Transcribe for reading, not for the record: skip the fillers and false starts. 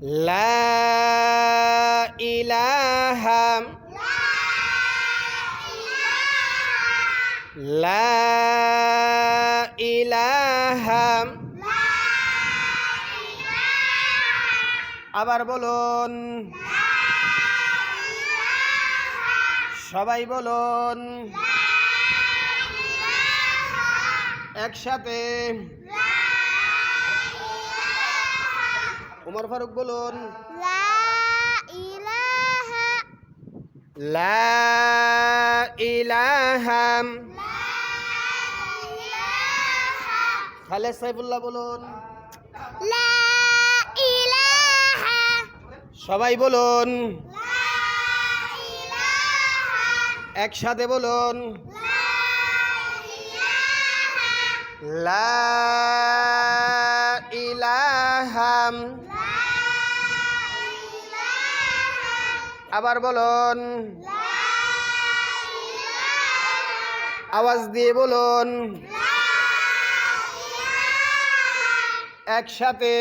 লা ইলাহা লা ইলাহা আবার বলুন, সবাই বলুন একসাথে। ওমর ফারুক বলুন, লা ইলাহা। খালেদ সাইফুল্লাহ বলুন, সবাই বলুন একসাথে বলুন, লা ইলাহা। আবার বলুন, আওয়াজ দিয়ে বলুন একসাথে।